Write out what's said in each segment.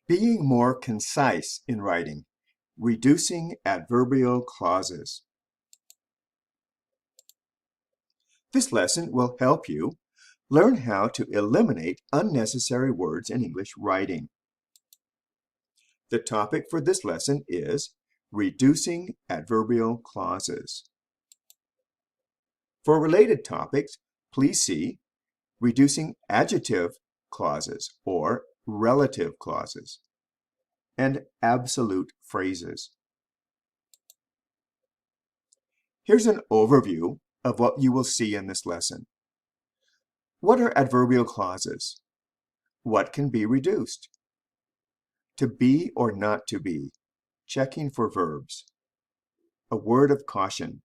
Being more concise in writing, reducing adverbial clauses. This lesson will help you learn how to eliminate unnecessary words in English writing. The topic for this lesson is reducing adverbial clauses. For related topics, please see reducing adjective clauses or relative clauses and absolute phrases. Here's an overview of what you will see in this lesson. What are adverbial clauses? What can be reduced? To be or not to be, checking for verbs. A word of caution,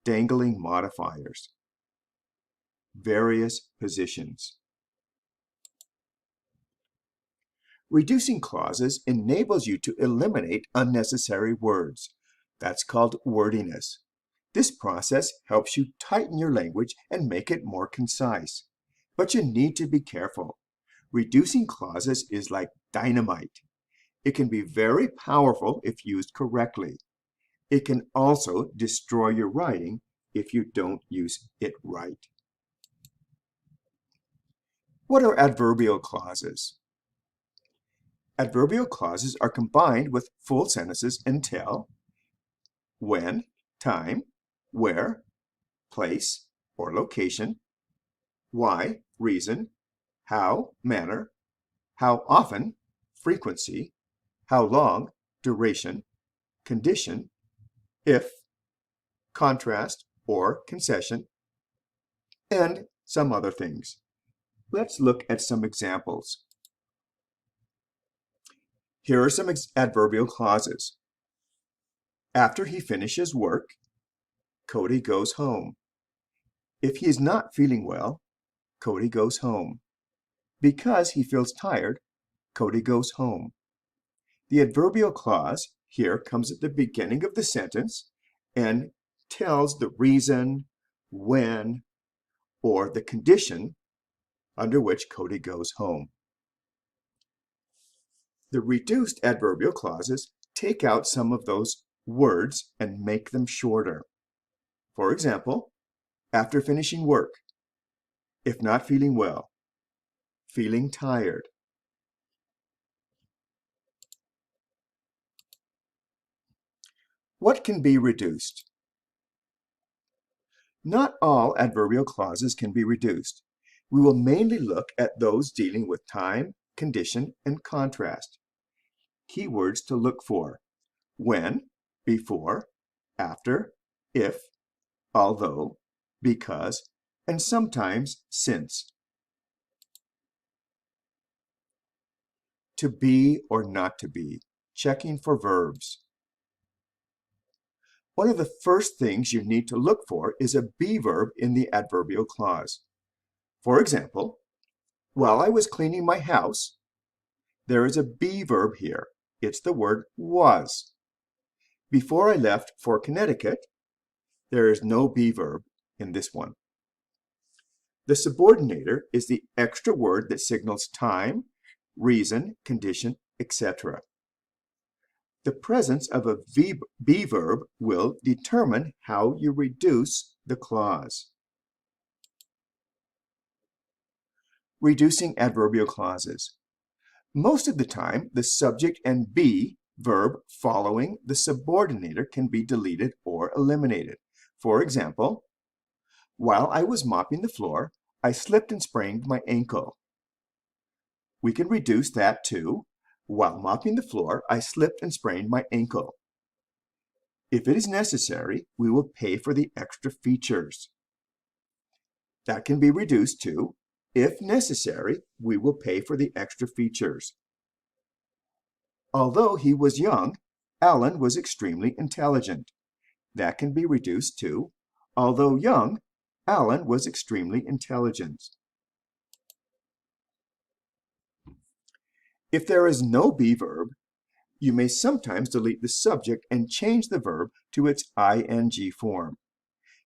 dangling modifiers. Various positions. Reducing clauses enables you to eliminate unnecessary words. That's called wordiness. This process helps you tighten your language and make it more concise. But you need to be careful. Reducing clauses is like dynamite. It can be very powerful if used correctly. It can also destroy your writing if you don't use it right. What are adverbial clauses? Adverbial clauses are combined with full sentences until when, time, where, place or location, why, reason, how, manner, how often, frequency, how long, duration, condition, if, contrast or concession, and some other things. Let's look at some examples. Here are some adverbial clauses. After he finishes work, Cody goes home. If he is not feeling well, Cody goes home. Because he feels tired, Cody goes home. The adverbial clause here comes at the beginning of the sentence and tells the reason, when, or the condition under which Cody goes home. The reduced adverbial clauses take out some of those words and make them shorter. For example, after finishing work, if not feeling well, feeling tired. What can be reduced? Not all adverbial clauses can be reduced. We will mainly look at those dealing with time, condition, and contrast. Keywords to look for: when, before, after, if, although, because, and sometimes since. To be or not to be, checking for verbs. One of the first things you need to look for is a be verb in the adverbial clause. For example, while I was cleaning my house, there is a be verb here. It's the word was. Before I left for Connecticut, there is no be verb in this one. The subordinator is the extra word that signals time, reason, condition, etc. The presence of a be verb will determine how you reduce the clause. Reducing adverbial clauses. Most of the time, the subject and be verb following the subordinator can be deleted or eliminated. For example, while I was mopping the floor, I slipped and sprained my ankle. We can reduce that to, while mopping the floor, I slipped and sprained my ankle. If it is necessary, we will pay for the extra features. That can be reduced to, if necessary, we will pay for the extra features. Although he was young, Alan was extremely intelligent. That can be reduced to, although young, Alan was extremely intelligent. If there is no be verb, you may sometimes delete the subject and change the verb to its ing form.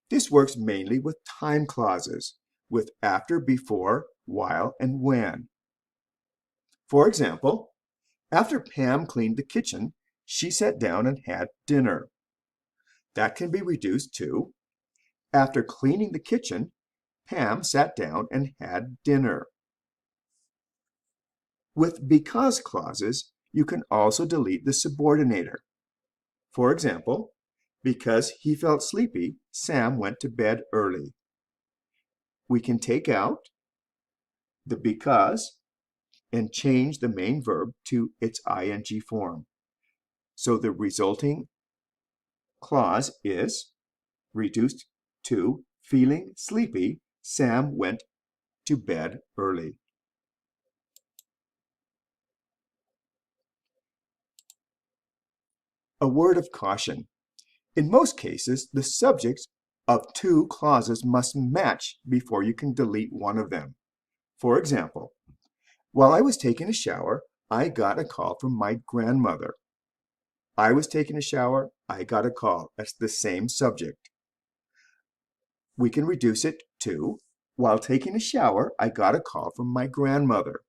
This works mainly with time clauses, with after, before, while, and when. For example, After Pam cleaned the kitchen, she sat down and had dinner. That can be reduced to, after cleaning the kitchen, Pam sat down and had dinner. With because clauses, you can also delete the subordinator. For example, because he felt sleepy, Sam went to bed early. We can take out the because and change the main verb to its ing form. So the resulting clause is reduced to feeling sleepy, Sam went to bed early. A word of caution. In most cases, the subjects of two clauses must match before you can delete one of them. For example, while I was taking a shower, I got a call from my grandmother. I was taking a shower, I got a call. That's the same subject. We can reduce it to, while taking a shower, I got a call from my grandmother.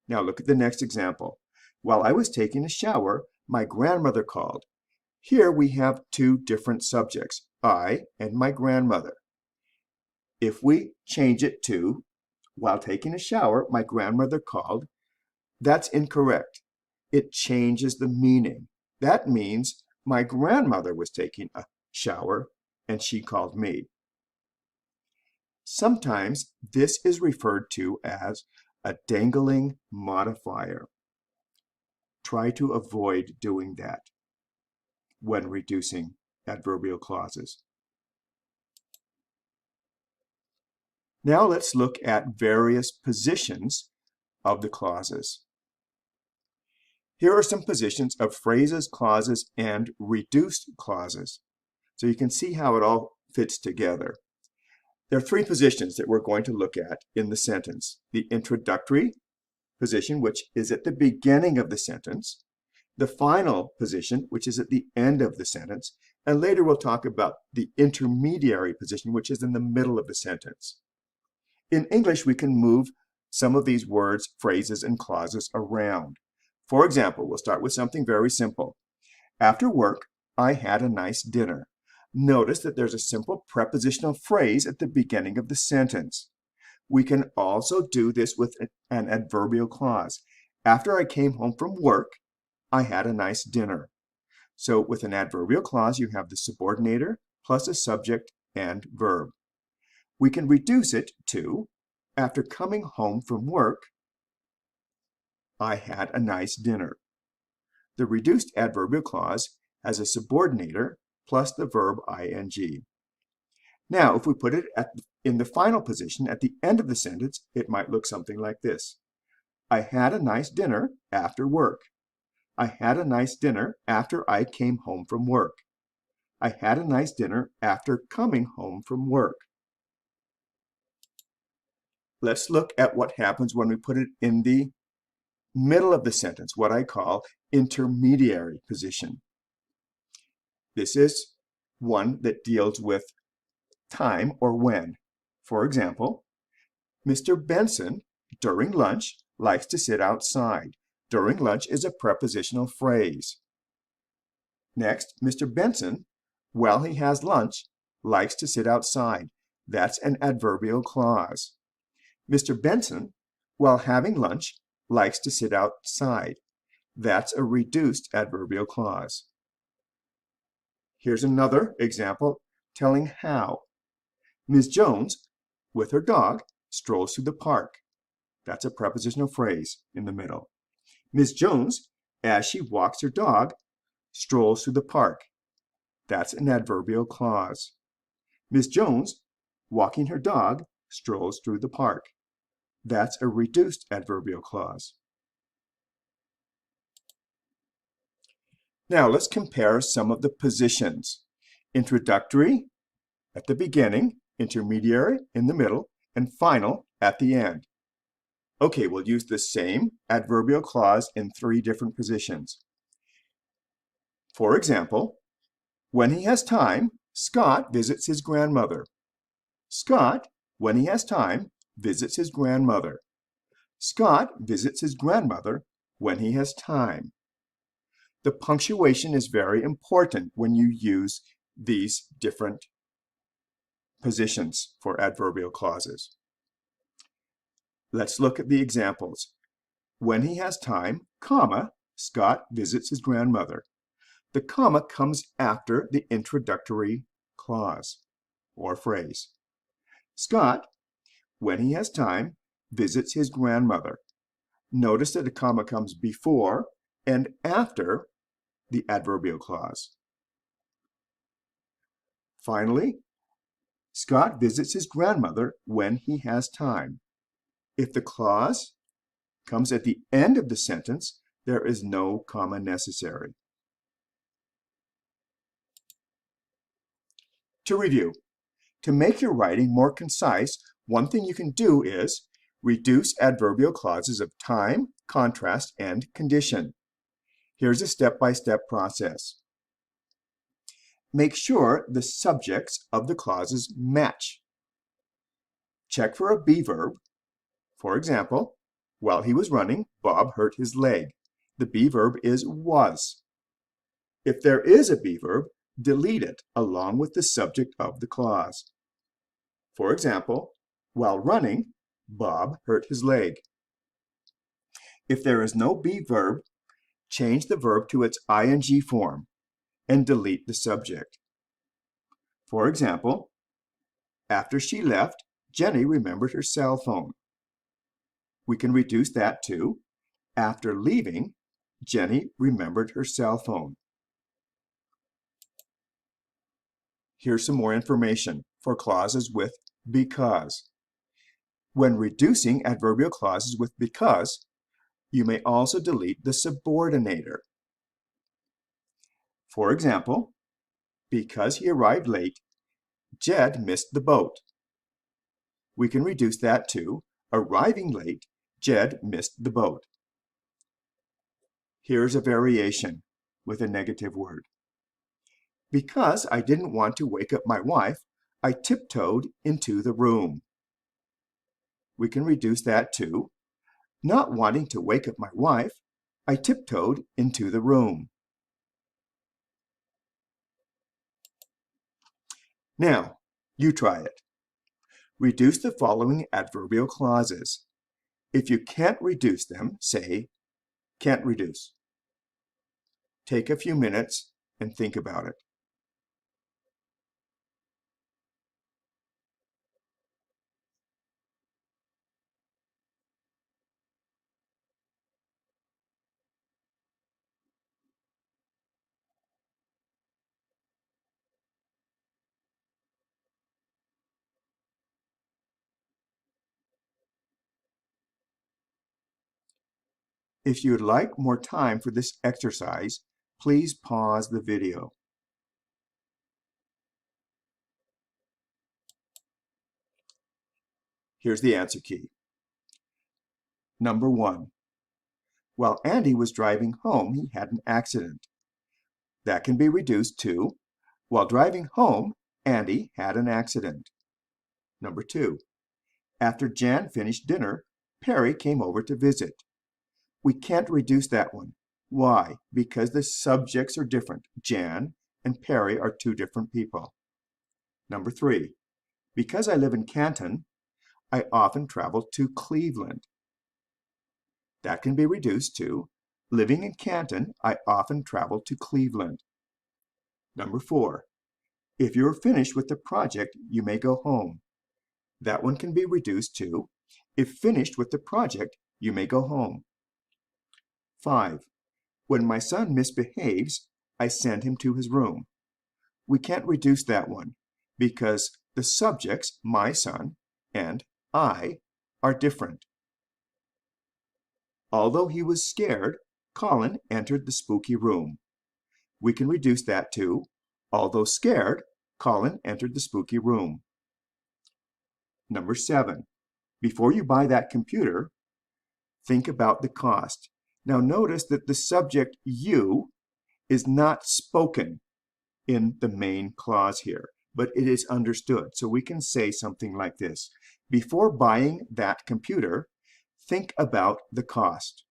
Now look at the next example. While I was taking a shower, my grandmother called. Here we have two different subjects, I and my grandmother. If we change it to, while taking a shower, my grandmother called, that's incorrect. It changes the meaning. That means my grandmother was taking a shower and she called me. Sometimes this is referred to as a dangling modifier. Try to avoid doing that when reducing adverbial clauses. Now let's look at various positions of the clauses. Here are some positions of phrases, clauses, and reduced clauses. So you can see how it all fits together. There are three positions that we're going to look at in the sentence. The introductory position, which is at the beginning of the sentence. The final position, which is at the end of the sentence. And later we'll talk about the intermediary position, which is in the middle of the sentence. In English, we can move some of these words, phrases, and clauses around. For example, we'll start with something very simple. After work, I had a nice dinner. Notice that there's a simple prepositional phrase at the beginning of the sentence. We can also do this with an adverbial clause. After I came home from work, I had a nice dinner. So with an adverbial clause, you have the subordinator plus a subject and verb. We can reduce it to, after coming home from work, I had a nice dinner. The reduced adverbial clause has a subordinator plus the verb ing. Now, if we put it in the final position at the end of the sentence, it might look something like this. I had a nice dinner after work. I had a nice dinner after I came home from work. I had a nice dinner after coming home from work. Let's look at what happens when we put it in the middle of the sentence, what I call intermediary position. This is one that deals with time or when. For example, Mr. Benson, during lunch, likes to sit outside. During lunch is a prepositional phrase. Next, Mr. Benson, while he has lunch, likes to sit outside. That's an adverbial clause. Mr. Benson, while having lunch, likes to sit outside. That's a reduced adverbial clause. Here's another example telling how. Ms. Jones, with her dog, strolls through the park. That's a prepositional phrase in the middle. Ms. Jones, as she walks her dog, strolls through the park. That's an adverbial clause. Ms. Jones, walking her dog, strolls through the park. That's a reduced adverbial clause. Now let's compare some of the positions. Introductory at the beginning, intermediary in the middle, and final at the end. Okay, we'll use the same adverbial clause in three different positions. For example, when he has time, Scott visits his grandmother. Scott, when he has time, visits his grandmother. Scott visits his grandmother when he has time. The punctuation is very important when you use these different positions for adverbial clauses. Let's look at the examples. When he has time, comma, Scott visits his grandmother. The comma comes after the introductory clause or phrase. Scott, when he has time, visits his grandmother. Notice that a comma comes before and after the adverbial clause. Finally, Scott visits his grandmother when he has time. If the clause comes at the end of the sentence, there is no comma necessary. To review, to make your writing more concise, one thing you can do is reduce adverbial clauses of time, contrast, and condition. Here's a step-by-step process. Make sure the subjects of the clauses match. Check for a be verb. For example, while he was running, Bob hurt his leg. The be verb is was. If there is a be verb, delete it along with the subject of the clause. For example, while running, Bob hurt his leg. If there is no be verb, change the verb to its ing form and delete the subject. For example, after she left, Jenny remembered her cell phone. We can reduce that to, after leaving, Jenny remembered her cell phone. Here's some more information for clauses with because. When reducing adverbial clauses with because, you may also delete the subordinator. For example, because he arrived late, Jed missed the boat. We can reduce that to, arriving late, Jed missed the boat. Here's a variation with a negative word. Because I didn't want to wake up my wife, I tiptoed into the room. We can reduce that to, not wanting to wake up my wife, I tiptoed into the room. Now, you try it. Reduce the following adverbial clauses. If you can't reduce them, say, can't reduce. Take a few minutes and think about it. If you would like more time for this exercise, please pause the video. Here's the answer key. Number 1. While Andy was driving home, he had an accident. That can be reduced to, while driving home, Andy had an accident. Number 2. After Jan finished dinner, Perry came over to visit. We can't reduce that one. Why? Because the subjects are different. Jan and Perry are two different people. Number 3. Because I live in Canton, I often travel to Cleveland. That can be reduced to, living in Canton, I often travel to Cleveland. Number 4. If you're finished with the project, you may go home. That one can be reduced to, if finished with the project, you may go home. 5. When my son misbehaves, I send him to his room. We can't reduce that one because the subjects, my son, and I, are different. Although he was scared, Colin entered the spooky room. We can reduce that to, although scared, Colin entered the spooky room. Number 7. Before you buy that computer, think about the cost. Now notice that the subject you is not spoken in the main clause here, but it is understood. So we can say something like this. Before buying that computer, think about the cost.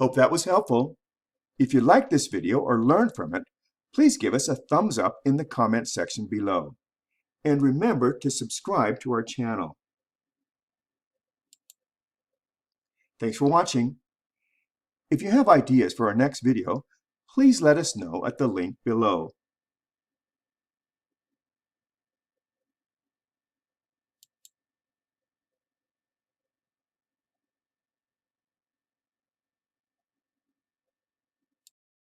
Hope that was helpful. If you liked this video or learned from it, please give us a thumbs up in the comment section below. And remember to subscribe to our channel. Thanks for watching. If you have ideas for our next video, please let us know at the link below.